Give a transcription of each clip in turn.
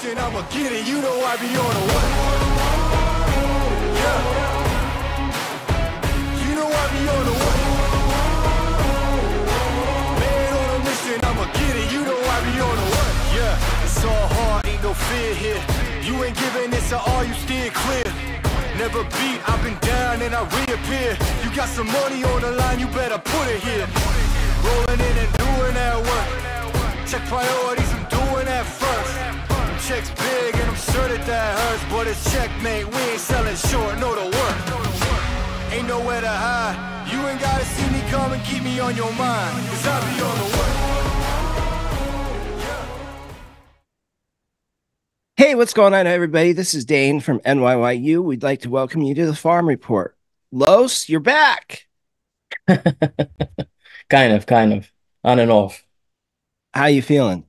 mission, I'ma get it. You know I be on a what? Yeah. You know I be on a what? Man on a mission, I'ma get it. You know I be on a what? Yeah. It's all hard, ain't no fear here. You ain't giving this at all, you steer clear. Never beat, I've been down and I reappear. You got some money on the line, you better put it here. Rolling in and doing that work. Check priorities, I'm doing that first. Checks big and I'm sure that hurts, but it's checkmate, we ain't selling short, know the work. Ain't nowhere to hide. You ain't gotta see me come and keep me on your mind, cause I be on the work. Hey, what's going on, everybody? This is Dane from NYYU. We'd like to welcome you to the Farm Report. Los, you're back. Kind of, on and off. How you feeling?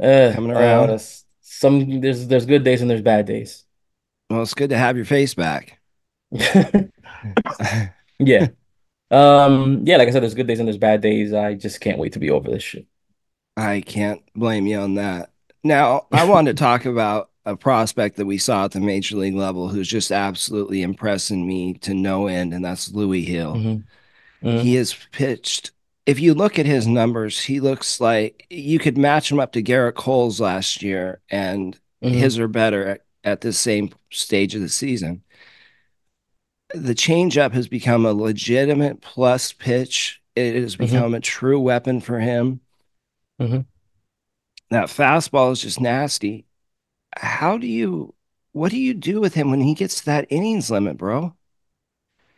Uh, Coming around? there's good days and there's bad days. Well, it's good to have your face back. Yeah. Yeah, like I said, there's good days and there's bad days. I just can't wait to be over this shit. I can't blame you on that. Now, I want to talk about a prospect that we saw at the major league level who's just absolutely impressing me to no end, and that's Louis Hill. hmm He hmm has pitched. If you look at his numbers, he looks like you could match him up to Garrett Cole's last year, and hmm his are better at this same stage of the season. The changeup has become a legitimate plus pitch. It has hmm become a true weapon for him. hmm That fastball is just nasty. How do you, what do you do with him when he gets to that innings limit, bro?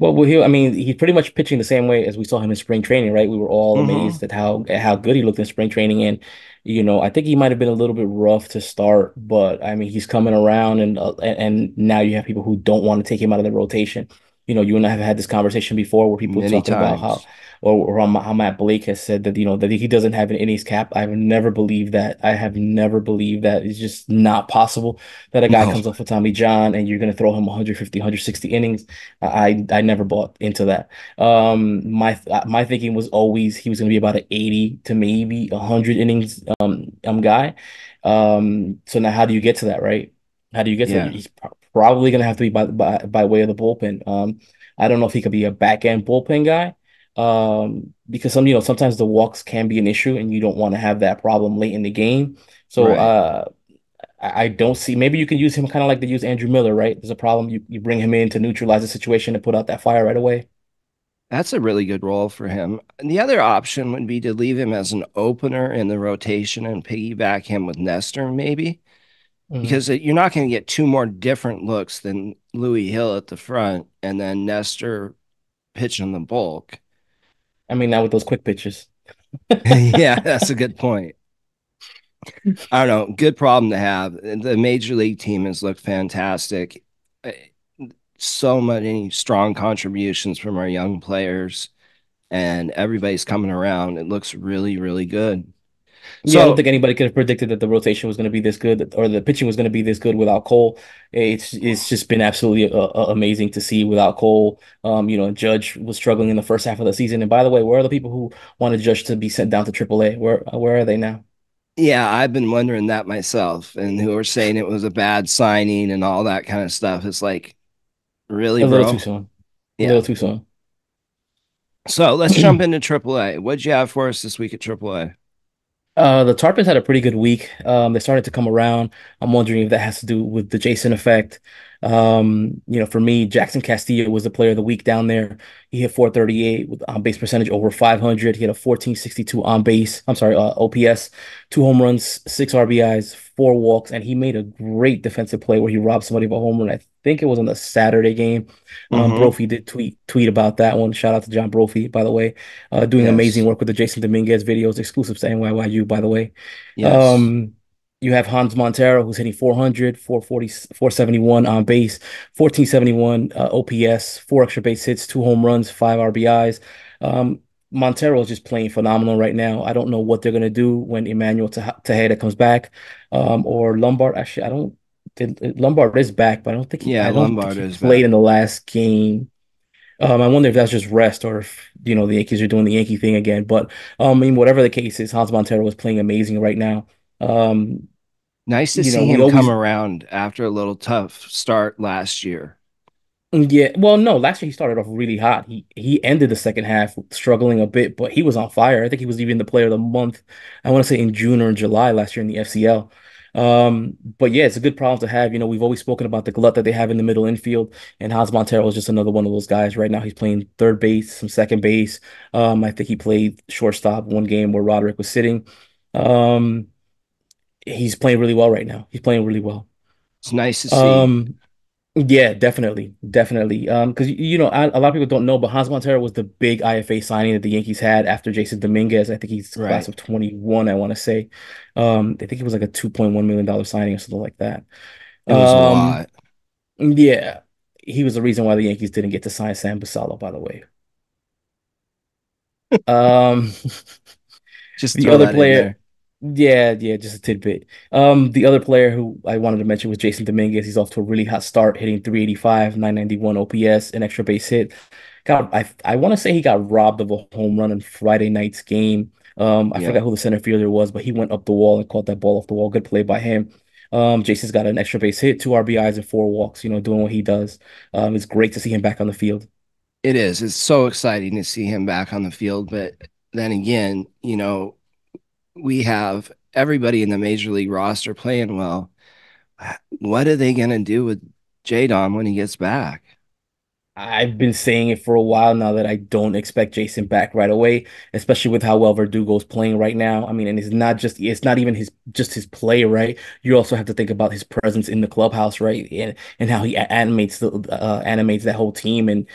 I mean, he's pretty much pitching the same way as we saw him in spring training, right? We were all Mm-hmm. amazed at how good he looked in spring training, and I think he might have been a little bit rough to start, but I mean, he's coming around, and now you have people who don't want to take him out of the rotation. You and I have had this conversation before where people Many talking about times. how Matt Blake has said that that he doesn't have an innings cap. I've never believed that. I have never believed that. It's just not possible that a guy No. comes off with Tommy John and you're going to throw him 150, 160 innings. I never bought into that. My thinking was always he was going to be about an 80 to maybe 100 innings guy. So now how do you get to that, right? How do you get to that? Yeah. He's probably going to have to be by way of the bullpen. I don't know if he could be a back end bullpen guy. Because sometimes the walks can be an issue and you don't want to have that problem late in the game. So Right. I don't see. Maybe you can use him kind of like they use Andrew Miller, right? There's a problem. You bring him in to neutralize the situation and put out that fire right away. That's a really good role for him. And the other option would be to leave him as an opener in the rotation and piggyback him with Nestor, maybe, hmm because you're not going to get two more different looks than Louis Hill at the front and then Nestor pitching the bulk. I mean, now with those quick pitches. Yeah, that's a good point. I don't know. Good problem to have. The major league team has looked fantastic. Uh, So many strong contributions from our young players, and everybody's coming around. It looks really, really good. Yeah, I don't So, think anybody could have predicted that the rotation was going to be this good or the pitching was going to be this good without Cole. It's just been absolutely amazing to see without Cole. Judge was struggling in the first half of the season. And by the way, where are the people who wanted Judge to be sent down to AAA? Where are they now? yeah, I've been wondering that myself, and who are saying it was a bad signing and all that kind of stuff. It's like, really, A little too bro? soon. A Yeah. little too soon. So let's jump into AAA. What'd you have for us this week at AAA? The Tarpons had a pretty good week. They started to come around. I'm wondering if that has to do with the Jason effect. For me, Jackson Castillo was the player of the week down there. He hit 438 with on base percentage over 500. He had a 1462 on base. I'm sorry, OPS, 2 home runs, 6 RBIs, 4 walks, and he made a great defensive play where he robbed somebody of a home run. I think it was in the Saturday game. Mm-hmm. Brophy did tweet about that one. Shout out to John Brophy, by the way, doing amazing Yes. work with the Jasson Dominguez videos, exclusive to NYYU, by the way. Yes. Um, you have Hans Montero, who's hitting 400, 440, 471 on base, 1471 OPS, 4 extra base hits, 2 home runs, 5 RBIs. Montero is just playing phenomenal right now. I don't know what they're going to do when Emmanuel Tejeda comes back, or Lombard. Actually, I don't. Lombard is back, but Yeah, I don't think Lombard he is played back. in the last game. I wonder if that's just rest or if, the Yankees are doing the Yankee thing again. But I mean, whatever the case is, Hans Montero is playing amazing right now. Um, Nice to You know, see we him come always around after a little tough start last year. Yeah, well, no, last year he started off really hot. He ended the second half struggling a bit, but he was on fire. I think he was even the player of the month. I want to say in June or in July last year in the FCL. But yeah, it's a good problem to have. You know, we've always spoken about the glut that they have in the middle infield, and Hans Montero is just another one of those guys. Right now, he's playing third base, some second base. I think he played shortstop one game where Roderick was sitting. Um, he's playing really well right now. He's playing really well. It's nice to see. Um, yeah, definitely, definitely. Because you know, a lot of people don't know, but Hans Montero was the big IFA signing that the Yankees had after Jasson Dominguez. I think he's class Right. of 21, I want to say. I think it was like a $2.1 million signing or something like that. It was a Um, lot. yeah, he was the reason why the Yankees didn't get to sign Sam Basallo, by the way. Um, Just The throw other that in player, there. yeah, yeah, just a tidbit. The other player who I wanted to mention was Jasson Dominguez. He's off to a really hot start, hitting 385, 991 OPS, an extra base hit. I want to say he got robbed of a home run in Friday night's game. I Yeah. forgot who the center fielder was, but he went up the wall and caught that ball off the wall. Good play by him. Jason's got an extra base hit, two RBIs and four walks, you know, doing what he does. It's great to see him back on the field. It is. It's so exciting to see him back on the field. But then again, we have everybody in the major league roster playing well. What are they going to do with Jadon when he gets back? I've been saying it for a while now that I don't expect Jason back right away, especially with how well Verdugo's playing right now. I mean, and it's not even his play, right? You also have to think about his presence in the clubhouse, right? And how he animates that whole team. And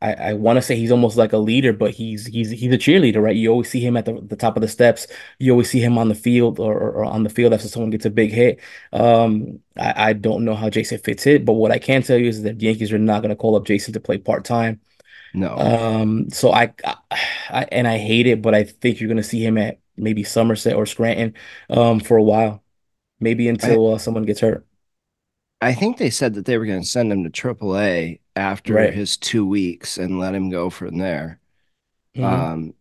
I want to say he's almost like a leader, but he's a cheerleader, right? You always see him at the top of the steps. You always see him on the field or on the field after someone gets a big hit. I don't know how Jason fits it, but what I can tell you is that the Yankees are not going to call up Jason to play part-time. No. So I hate it, but I think you're going to see him at maybe Somerset or Scranton for a while, maybe I, until someone gets hurt. I think they said that they were going to send him to AAA after Right. his 2 weeks and let him go from there. Hmm. Um,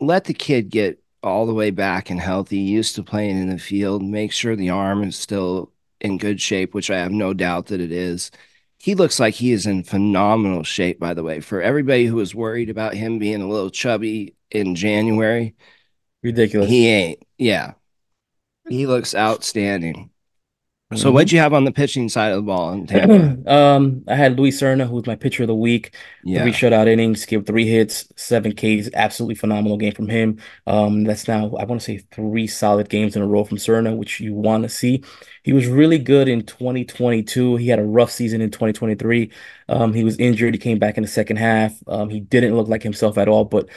let the kid get all the way back and healthy, used to playing in the field, make sure the arm is still in good shape, which I have no doubt that it is. He looks like he is in phenomenal shape, by the way. For everybody who was worried about him being a little chubby in January, he Ridiculous. ain't. Yeah, he looks outstanding. So, what'd Hmm. you have on the pitching side of the ball in Tampa? I had Luis Serna, who was my pitcher of the week. Three Yeah, shutout innings, gave 3 hits, 7 Ks. Absolutely phenomenal game from him. That's now I want to say 3 solid games in a row from Serna, which you want to see. He was really good in 2022. He had a rough season in 2023. He was injured. He came back in the second half. He didn't look like himself at all, but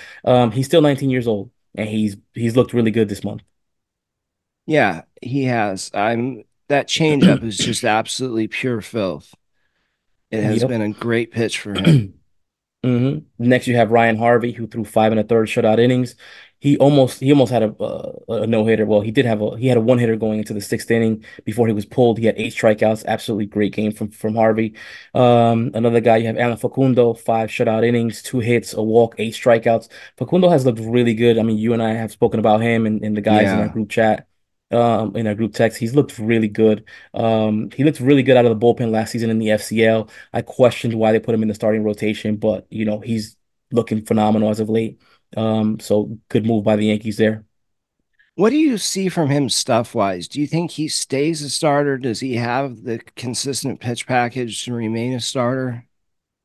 he's still 19 years old, and he's looked really good this month. yeah, he has. That changeup is just absolutely pure filth. It has Yep. been a great pitch for him. Next, you have Ryan Harvey, who threw 5 1/3 shutout innings. He almost had a no hitter. Well, he had a one hitter going into the sixth inning before he was pulled. He had 8 strikeouts. Absolutely great game from Harvey. Another guy you have Alan Facundo, 5 shutout innings, 2 hits, a walk, 8 strikeouts. Facundo has looked really good. I mean, you and I have spoken about him and the guys in our Yeah, group chat. In our group text, he's looked really good. He looked really good out of the bullpen last season in the FCL. I questioned why they put him in the starting rotation, but he's looking phenomenal as of late. So good move by the Yankees there. what do you see from him stuff wise? Do you think he stays a starter? Does he have the consistent pitch package to remain a starter?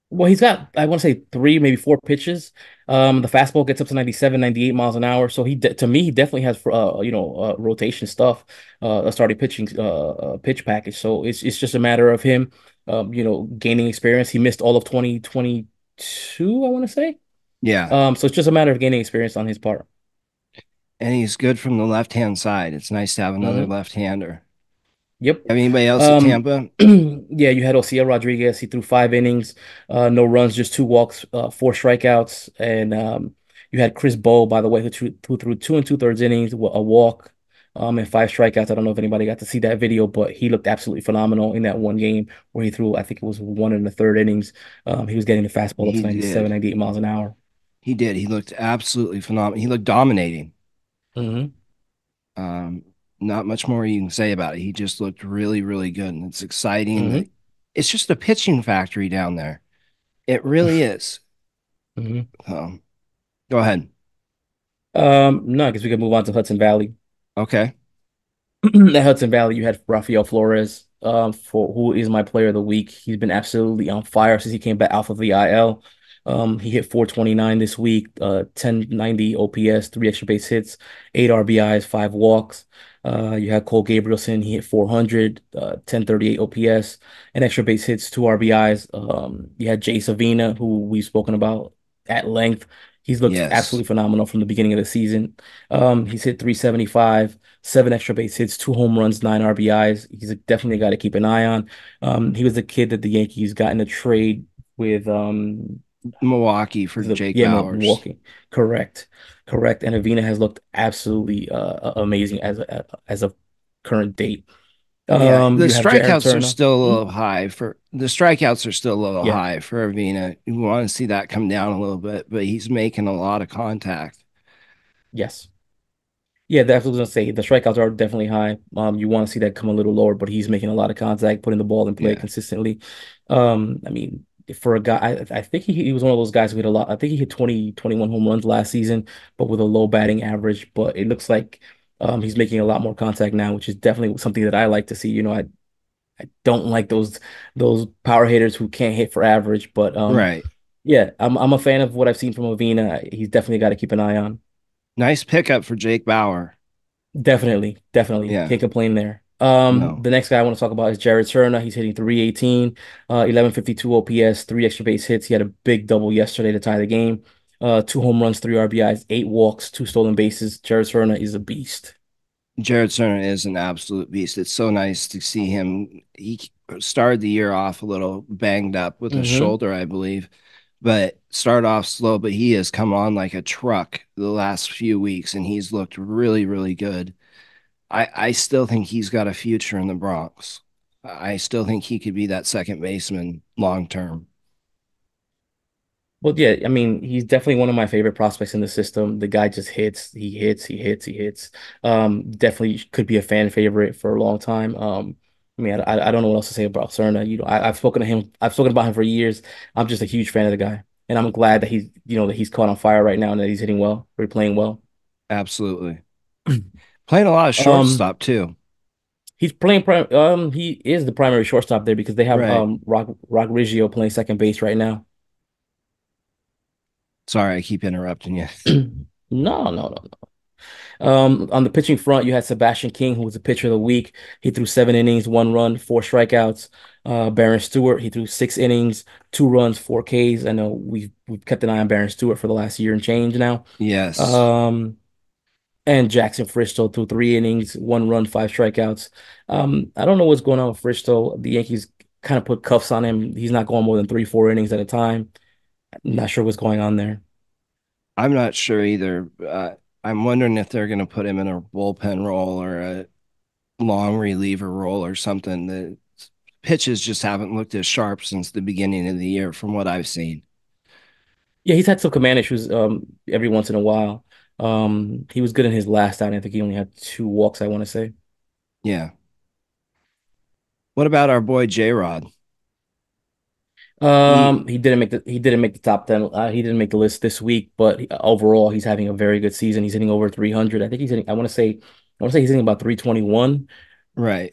Well, he's got, I want to say 3, maybe 4 pitches. The fastball gets up to 97, 98 miles an hour. So to me, he definitely has, rotation stuff, a starting pitching, pitch package. So it's just a matter of him, gaining experience. He missed all of 2022, I want to say. Yeah, So it's just a matter of gaining experience on his part. and he's good from the left hand side. It's nice to have another Mhm. left hander. Yep. Have anybody else at Tampa? Yeah, you had Osea Rodriguez. He threw 5 innings, no runs, just 2 walks, 4 strikeouts. And you had Chris Bowe, by the way, who threw 2 2/3 innings, a walk, and 5 strikeouts. I don't know if anybody got to see that video, but he looked absolutely phenomenal in that one game where he threw, I think it was 1 1/3 innings. He was getting the fastball up He to 97, did. 98 miles an hour. He did. He looked absolutely phenomenal. He looked dominating. Hmm. Um, Not much more you can say about it. He just looked really, really good, and it's exciting that Hmm. it's just a pitching factory down there. It really is. Hmm. Um, Go ahead. No, I guess we can move on to Hudson Valley. Okay. At Hudson Valley, you had Rafael Flores, for who is my player of the week. He's been absolutely on fire since he came back off of the IL. He hit 429 this week, 1090 OPS, three extra base hits, eight RBIs, five walks. You had Cole Gabrielson, he hit 400, 1038 OPS, an extra base hits, two RBIs. You had Jay Savina, who we've spoken about at length. He's looked Yes. absolutely phenomenal from the beginning of the season. He's hit 375, seven extra base hits, two home runs, nine RBIs. He's definitely a guy to keep an eye on. He was the kid that the Yankees got in a trade with Milwaukee for the Jake yeah, Bowers. Milwaukee. Correct. Correct. And Avina has looked absolutely amazing as of current date. Yeah, You have Jared Turner. Hmm? the strikeouts are still a little Yeah. high for Avina. You want to see that come down a little bit, but he's making a lot of contact. Yes. Yeah, that's what I was gonna say. The strikeouts are definitely high. You want to see that come a little lower, but he's making a lot of contact, putting the ball in play Yeah. consistently. I mean, for a guy, I think he was one of those guys who hit a lot. I think he hit 20, 21 home runs last season, but with a low batting average. But it looks like he's making a lot more contact now, which is definitely something that I like to see. I don't like those power hitters who can't hit for average, but Right. yeah, I'm a fan of what I've seen from Avina. He's definitely got to keep an eye on. Nice pickup for Jake Bauer. Definitely, definitely. Yeah. Can't complain there. No. The next guy I want to talk about is Jared Turner. He's hitting 318, 1152 OPS, three extra base hits. He had a big double yesterday to tie the game. Two home runs, three RBIs, eight walks, two stolen bases. Jared Turner is a beast. Jared Cerner is an absolute beast. It's so nice to see him. He started the year off a little banged up with his Hmm. shoulder, I believe, but started off slow. But he has come on like a truck the last few weeks, and he's looked really, really good. I still think he's got a future in the Bronx. I still think he could be that second baseman long term. Well, yeah, I mean, he's definitely one of my favorite prospects in the system. The guy just hits, he hits, he hits, he hits. Definitely could be a fan favorite for a long time. I mean, I don't know what else to say about Cerna. I've spoken to him, I've spoken about him for years. I'm just a huge fan of the guy, and I'm glad that he's caught on fire right now and that he's hitting well, or playing well. Absolutely. Playing a lot of Um, shortstop too. he is the primary shortstop there because they have Right. Rock Riggio playing second base right now. Sorry, I keep interrupting you. No, no, no. On the pitching front, you had Sebastian King, who was the pitcher of the week. He threw seven innings, one run, four strikeouts. Baron Stewart, he threw six innings, two runs, four Ks. I know we've kept an eye on Baron Stewart for the last year and change now. Yes. Um, and Jackson Fristow threw three innings, one run, five strikeouts. I don't know what's going on with Fristow. The Yankees kind of put cuffs on him. He's not going more than three, four innings at a time. Not sure what's going on there. I'm not sure either. I'm wondering if they're going to put him in a bullpen role or a long reliever role or something. The pitches just haven't looked as sharp since the beginning of the year, from what I've seen. Yeah, he's had some command issues every once in a while. He was good in his last outing. I think he only had two walks, I want to say. Yeah. What about our boy J Rod? He He didn't make the top 10. He didn't make the list this week, but overall he's having a very good season. He's hitting over 300. I think he's hitting I want to say he's hitting about 321. right.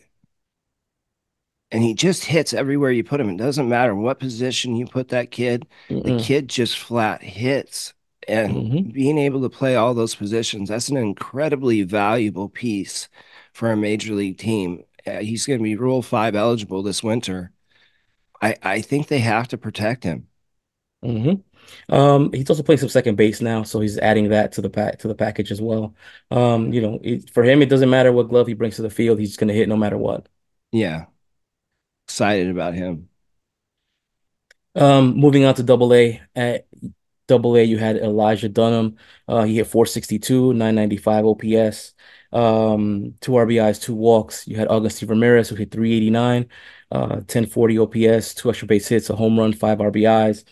And he just hits everywhere you put him. It doesn't matter what position you put that kid, the Mm-mm. kid just flat hits. And Hmm. being able to play all those positions, that's an incredibly valuable piece for a major league team. He's going to be Rule 5 eligible this winter. I think they have to protect him. Hmm. He's also playing some second base now, so he's adding that to the package as well. For him, it doesn't matter what glove he brings to the field, he's going to hit no matter what. Yeah, excited about him. Moving on to Double A. At Double A, you had Elijah Dunham. He hit 462, 995 OPS, two RBIs, two walks. You had Augustin Ramirez, who hit 389, 1040 OPS, two extra base hits, a home run, five RBIs.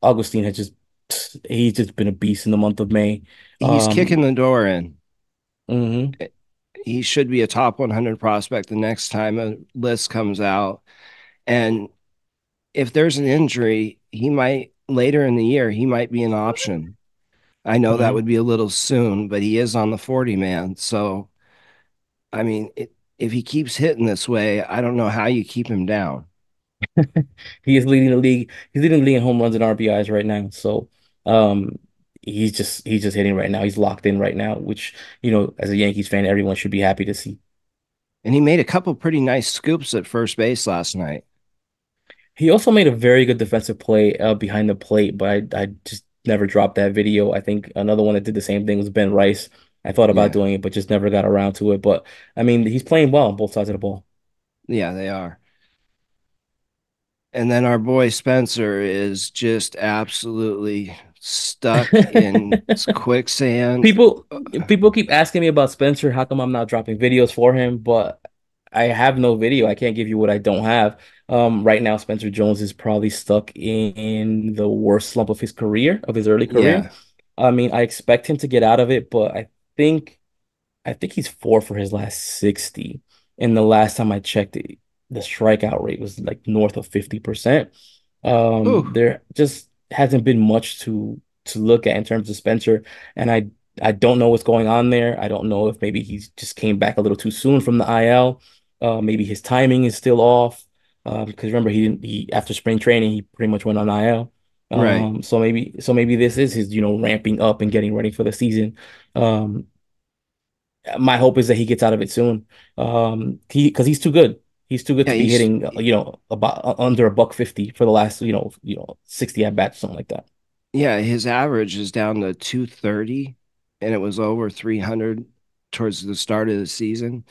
Augustine he's just been a beast in the month of May. He's Um, kicking the door in. mhm. He should be a top 100 prospect the next time a list comes out. And if there's an injury, he might later in the year, he might be an option. I know that Mhm. would be a little soon, but he is on the 40 man. So, I mean, if he keeps hitting this way, I don't know how you keep him down. He is leading the league. He's leading the league in home runs and RBIs right now. So um he's just hitting right now. He's locked in right now, which, as a Yankees fan, everyone should be happy to see. And he made a couple pretty nice scoops at first base last night. He also made a very good defensive play behind the plate, but I just never dropped that video. I think another one that did the same thing was Ben Rice. I thought about Yeah. doing it, but just never got around to it. But I mean, he's playing well on both sides of the ball. Yeah, they are. And then our boy Spencer is just absolutely stuck in quicksand. People people keep asking me about Spencer. How come I'm not dropping videos for him? But I have no video. I can't give you what I don't have. Right now, Spencer Jones is probably stuck in the worst slump of his career, of his early career. Yeah. I mean, I expect him to get out of it, but think I think he's four for his last 60. And the last time I checked it, the strikeout rate was like north of 50%. Ooh, There just hasn't been much to look at in terms of Spencer. And I don't know what's going on there. I don't know if maybe he's just came back a little too soon from the IL. Maybe his timing is still off. Because remember he didn't he after spring training he pretty much went on IL. right. So maybe this is his, ramping up and getting ready for the season. Um, my hope is that he gets out of it soon. Because he's too good. He's too good Yeah, to be he's hitting, about under a buck 50 for the last, 60 at bats, something like that. yeah, his average is down to 230 and it was over 300 towards the start of the season.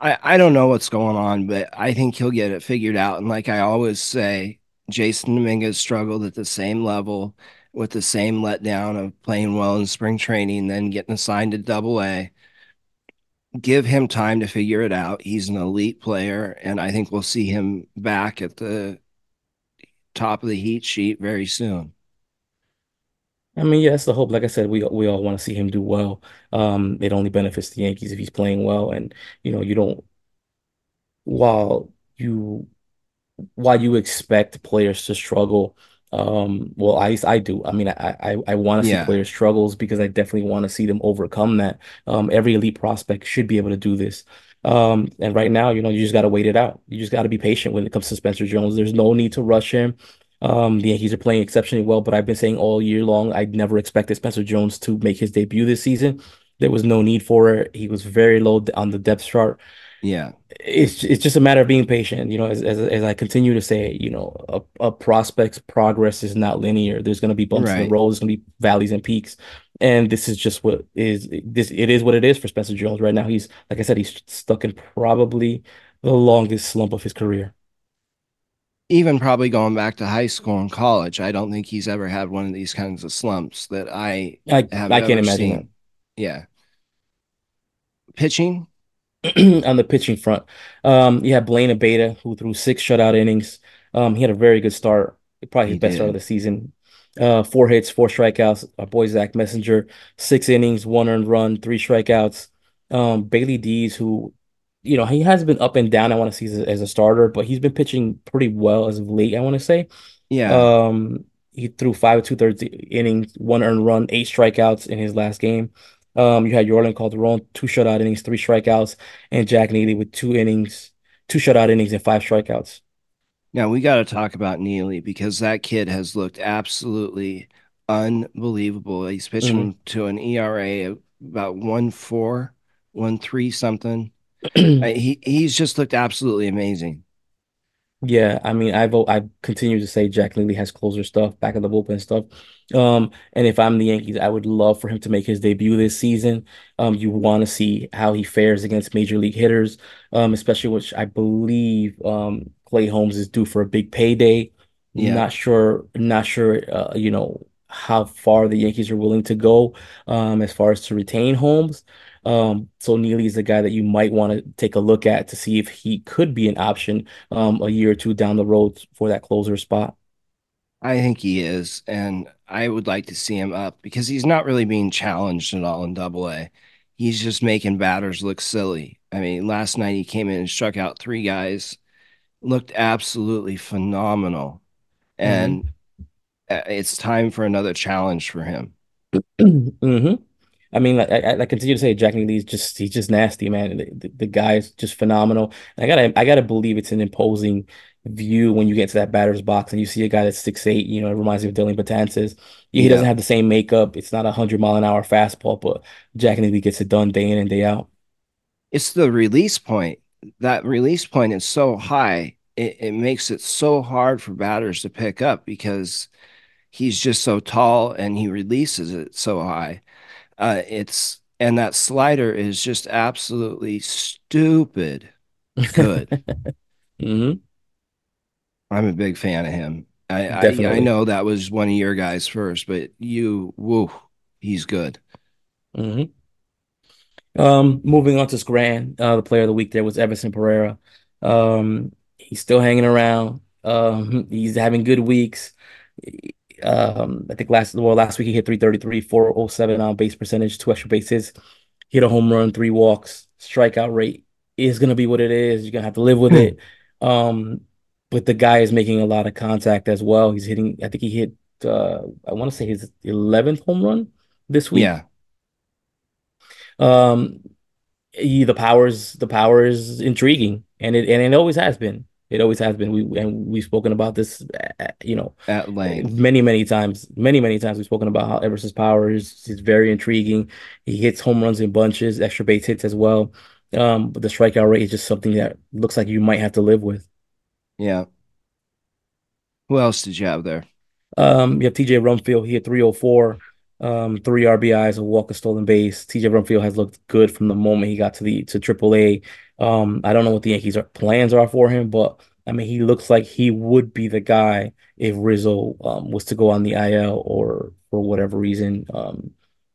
I don't know what's going on, but I think he'll get it figured out. And like I always say, Jasson Dominguez struggled at the same level with the same letdown of playing well in spring training, then getting assigned to double A. Give him time to figure it out. He's an elite player, and I think we'll see him back at the top of the heat sheet very soon. I mean, yeah, that's the hope. Like I said, we all want to see him do well. It only benefits the Yankees if he's playing well, and you don't while you while you expect players to struggle, well, at least I do. I mean, I want to see Yeah, players struggles because I definitely want to see them overcome that. Every elite prospect should be able to do this. And right now, you just got to wait it out. You just got to be patient when it comes to Spencer Jones. There's no need to rush him. The Yankees are playing exceptionally well, but I've been saying all year long, I never expected Spencer Jones to make his debut this season. There was no need for it. He was very low on the depth chart. yeah, It's just a matter of being patient. As I continue to say, a prospect's progress is not linear. There's going to be bumps in the right. road. There's going to be valleys and peaks, and this is just what is this. It is what it is for Spencer Jones right now. He's like I said, he's stuck in probably the longest slump of his career. Even probably going back to high school and college, I don't think he's ever had one of these kinds of slumps that I I have I can't ever imagine that. seen. Yeah. Pitching, On the pitching front. You had Blaine Abeta, who threw six shutout innings. He had a very good start, probably his he best start of did. the season. Four hits, four strikeouts. Our boy Zach Messenger, 6 innings, one earned run, three strikeouts. Bailey Dees, who, he has been up and down, I want to see as a starter, but he's been pitching pretty well as of late, I want to say. Yeah. Um, he threw 5 2/3 innings, one earned run, eight strikeouts in his last game. You had Yorlin Calderon, two shutout innings, three strikeouts, and Jack Neely with 2 innings, two shutout innings, and five strikeouts. Now we got to talk about Neely because that kid has looked absolutely unbelievable. He's Mhm. pitching to an ERA of about 1.4, 1.3 something. He's just looked absolutely amazing. Yeah, I mean, I've continued to say Jack Neely has closer stuff, back of the bullpen stuff. And if I'm the Yankees, I would love for him to make his debut this season. You want to see how he fares against major league hitters, especially which I believe Clay Holmes is due for a big payday. Yeah. Not sure, how far the Yankees are willing to go, as far as to retain Holmes. So Neely is the guy that you might want to take a look at to see if he could be an option a year or two down the road for that closer spot. I think he is, and I would like to see him up because he's not really being challenged at all in double A. He's just making batters look silly. I mean, last night he came in and struck out three guys, looked absolutely phenomenal. Hmm. And it's time for another challenge for him. Hmm. I mean, like I continue to say, Jack Lee's just he's just nasty, man. The guy is just phenomenal. And I gotta believe it's an imposing view when you get to that batter's box and you see a guy that's 6'8", it reminds me of Dylan Betances. Yeah, he doesn't Yeah. have the same makeup. It's not a 100-mile-an-hour fastball, but Jack Lee gets it done day in and day out. It's the release point. That release point is so high. It makes it so hard for batters to pick up because he's just so tall and he releases it so high. It's and that slider is just absolutely stupid good. Hmm. I'm a big fan of him. I Definitely. know that was one of your guys first, but woo, he's good. Hmm. Moving on to Scran, the player of the week there was Everson Pereira. He's still hanging around. He's having good weeks. I think last week he hit 333, 407 on base percentage, two extra bases, hit a home run, three walks. Strikeout rate is gonna be what it is. You're gonna have to live with it. Um, but the guy is making a lot of contact as well. He's hitting, I think he hit I want to say his 11th home run this week. Yeah. Um, the power is intriguing, and it always has been. It always has been. We've spoken about this, At length. many times. Many times we've spoken about how Everson's power is very intriguing. He hits home runs in bunches, extra base hits as well. But the strikeout rate is just something that looks like you might have to live with. Yeah. Who else did you have there? You have TJ Rumfield. He had 304, three RBIs, a walk, a stolen base. TJ Rumfield has looked good from the moment he got to AAA. I don't know what the plans are for him, but I mean, he looks like he would be the guy if Rizzo was to go on the IL or for whatever reason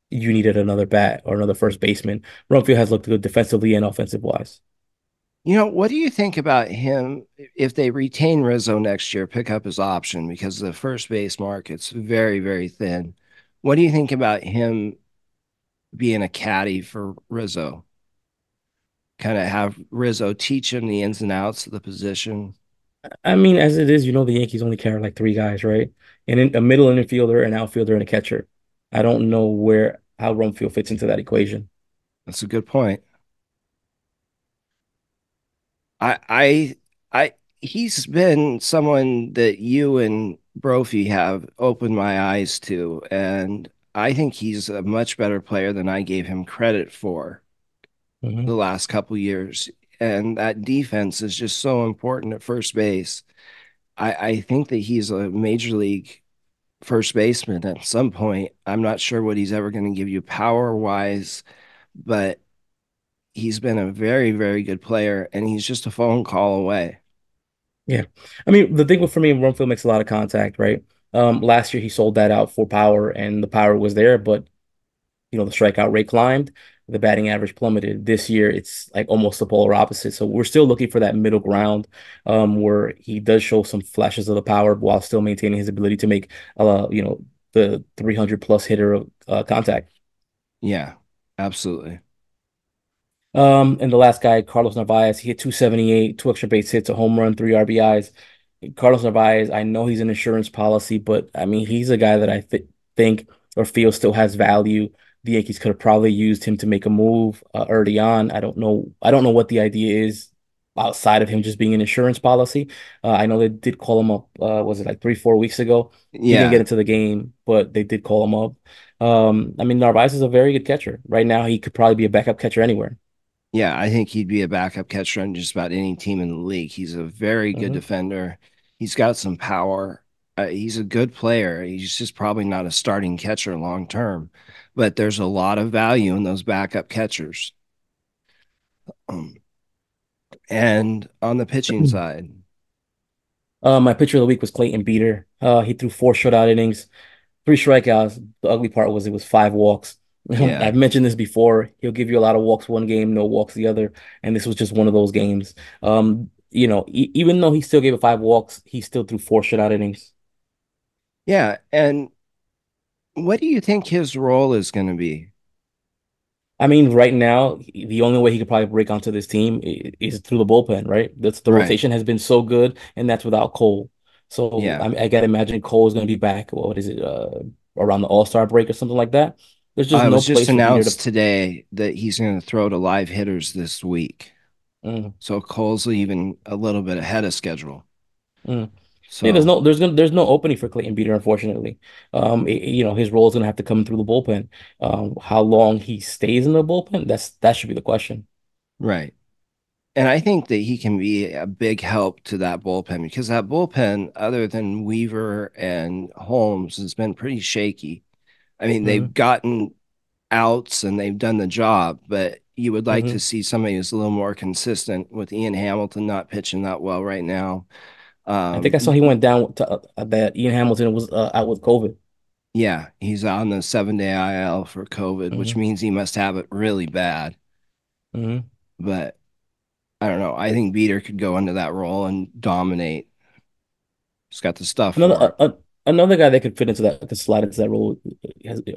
you needed another bat or another first baseman. Rumfield has looked good defensively and offensive wise. What do you think about him if they retain Rizzo next year, pick up his option because the first base market's very, very thin? What do you think about him being a caddy for Rizzo? Kind of have Rizzo teach him the ins and outs of the position. I mean, as it is, the Yankees only carry like three guys, right? And a middle infielder, an outfielder, and a catcher. I don't know how Rumfield fits into that equation. That's a good point. I, I, he's been someone that you and Brophy have opened my eyes to, and I think he's a much better player than I gave him credit for Hmm. the last couple years. And that defense is just so important at first base. I think that he's a major league first baseman at some point. I'm not sure what he's ever going to give you power wise, but he's been a very, very good player, and he's just a phone call away. Yeah. I mean, the thing for me, Rumfield makes a lot of contact, right? Last year he sold that out for power, and the power was there, but the strikeout rate climbed, the batting average plummeted. This year, it's like almost the polar opposite. So we're still looking for that middle ground, where he does show some flashes of the power while still maintaining his ability to make, the 300 plus hitter contact. Yeah, absolutely. And the last guy, Carlos Narvaez, he hit 278, two extra base hits, a home run, three RBIs. Carlos Narvaez, I know he's an insurance policy, but I mean, he's a guy that I think or feel still has value. The Yankees could have probably used him to make a move early on. I don't know. I don't know what the idea is outside of him just being an insurance policy. I know they did call him up. Was it like 3, 4 weeks ago? He didn't get Yeah, into the game, but they did call him up. I mean, Narvaez is a very good catcher. Right now, he could probably be a backup catcher anywhere. yeah, I think he'd be a backup catcher on just about any team in the league. He's a very good Hmm. defender. He's got some power. He's a good player. He's just probably not a starting catcher long term, but there's a lot of value in those backup catchers. Um, and on the pitching side, My pitcher of the week was Clayton Beater. He threw four shutout innings, three strikeouts. The ugly part was it was five walks. yeah, I've mentioned this before. He'll give you a lot of walks one game, no walks the other, and this was just one of those games. Even though he still gave it five walks, he still threw four shutout innings. yeah. And what do you think his role is going to be? I mean, right now, the only way he could probably break onto this team is through the bullpen, right? The Right. rotation has been so good, and that's without Cole. So Yeah. I gotta imagine Cole is going to be back. What is it? Around the All-Star break or something like that. There's just It no was just place for Beater to. announced today that he's going to throw to live hitters this week. Mm, So Cole's even a little bit ahead of schedule. mm. Yeah, So, there's no opening for Clayton Beater, unfortunately. His role is going to have to come through the bullpen. How long he stays in the bullpen, that should be the question. right. And I think that he can be a big help to that bullpen because that bullpen, other than Weaver and Holmes, has been pretty shaky. I mean, they've Hmm. gotten outs and they've done the job, but you would like to Hmm. see somebody who's a little more consistent with Ian Hamilton not pitching that well right now. I think I saw he went down to that Ian Hamilton was out with COVID. Yeah, he's on the 7-day IL for COVID, which Hmm. means he must have it really bad. Hmm. But I don't know. I think Beater could go into that role and dominate. He's got the stuff Another for it. another guy that could fit into that, could slide into that role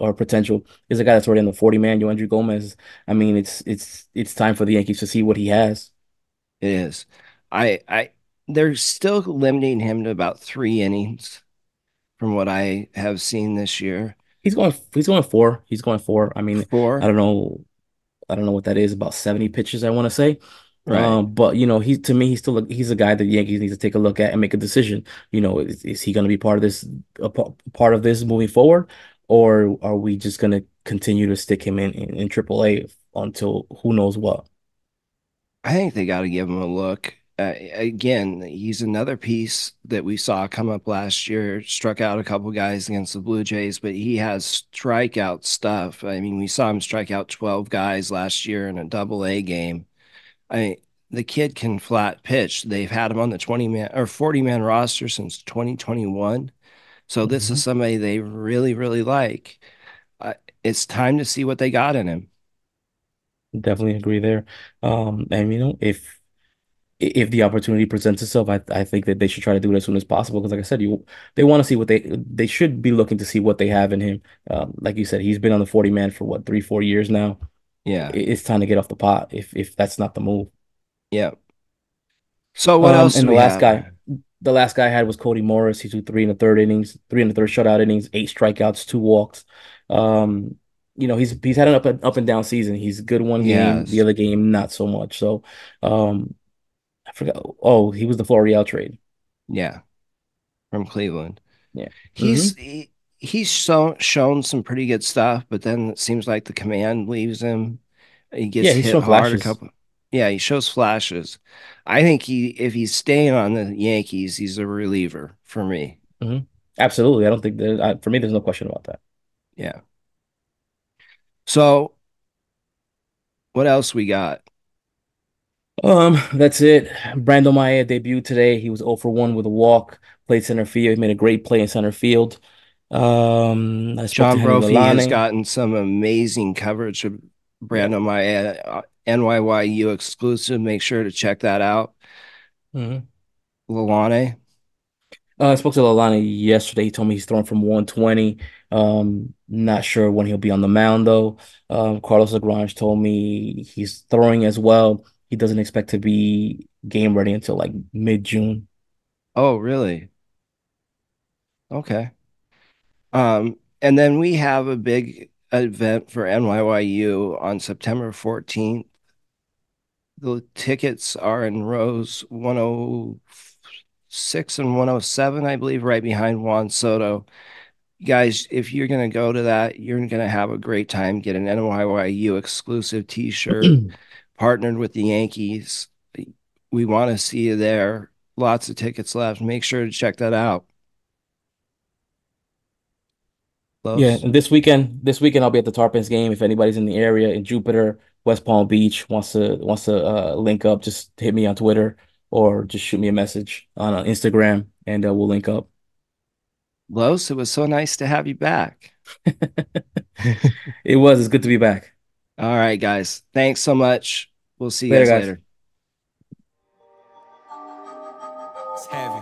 or potential is a guy that's already in the 40 man, Andrew Gomez. I mean, it's time for the Yankees to see what he has. It is. I they're still limiting him to about 3 innings from what I have seen this year. He's going four. He's going four. I mean, I Four, don't know. I don't know what that is, about 70 pitches, I want to say. right. But he to me, he's a guy that the Yankees need to take a look at and make a decision. Is he going to be part of this part of this moving forward, or are we just going to continue to stick him in AAA until who knows what? I think they got to give him a look. Again, he's another piece that we saw come up last year. Struck out a couple guys against the Blue Jays, but he has strikeout stuff. I mean, we saw him strike out 12 guys last year in a double-A game. I mean, the kid can flat pitch. They've had him on the 20-man or 40-man roster since 2021. So this is Hmm. somebody they really, really like. Uh, it's time to see what they got in him. Definitely agree there. And if the opportunity presents itself, I think that they should try to do it as soon as possible. Because like I said, they want to see what they should be looking to see what they have in him. Like you said, he's been on the 40 man for what, 3, 4 years now. Yeah. It's time to get off the pot if that's not the move. Yeah. So what else do And we have? the last guy I had was Cody Morris. He threw 3 in the third innings, 3 in the third shutout innings, 8 strikeouts, 2 walks. Um, he's had an up and down season. He's good one He game, the has. other game not so much. So, I forgot. Oh, he was the Florial trade. Yeah, from Cleveland. Yeah. He's Hmm. he, he's shown some pretty good stuff, but then it seems like the command leaves him. He Yeah, gets he's hit shown hard a flashes. couple. Yeah, he shows flashes. I think if he's staying on the Yankees, he's a reliever for me. Hmm. Absolutely. I don't think for me, there's no question about that. Yeah. So what else we got? That's it. Brando Maya debuted today. He was 0 for 1 with a walk, played center field. He made a great play in center field. I spoke to John Henry Brophy has Lalane. gotten some amazing coverage of Yeah. Brandon Maya, NYYU exclusive. Make sure to check that out. Hmm. Lalane. I spoke to Lalane yesterday. He told me he's throwing from 120. Not sure when he'll be on the mound though. Carlos Lagrange told me he's throwing as well. He doesn't expect to be game ready until like mid-June. Oh, really? Okay. And then we have a big event for NYYU on September 14th. The tickets are in rows 106 and 107, I believe, right behind Juan Soto. Guys, if you're going to go to that, you're going to have a great time. Get an NYYU exclusive t-shirt partnered with the Yankees. We want to see you there. Lots of tickets left. Make sure to check that out. Yeah, Los. and this weekend I'll be at the Tarpons game. If anybody's in the area in Jupiter, West Palm Beach wants to link up, just hit me on Twitter or just shoot me a message on Instagram, and we'll link up. Los, it was so nice to have you back. It's good to be back. All right, guys. Thanks so much. We'll see you Later, guys guys. later. It's heavy.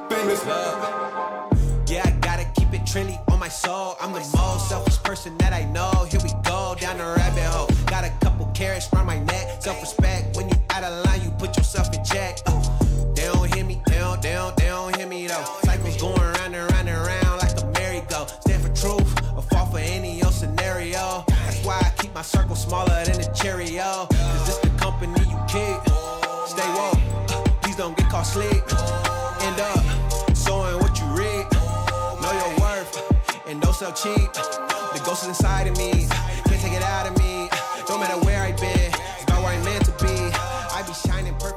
Famous love. Yeah, I gotta keep it trendy on my soul. I'm the most selfish person. person that I know. Here we go, down the rabbit hole. Got a couple carrots around my neck. Self-respect, when you out of line, you put yourself in check. They don't hear me, they don't hear me though. Cycles going round and round and round like the merry-go. Stand for truth, or fall for any old scenario. That's why I keep my circle smaller than a Cheerio. Cause this the company you keep. Stay woke, please don't get caught sleep. End up sowing what you reap. Know your worth, and don't sell cheap. The ghost is inside of me, can't take it out of me. No matter where I've been, it's about where I'm meant to be. I be shining perfect.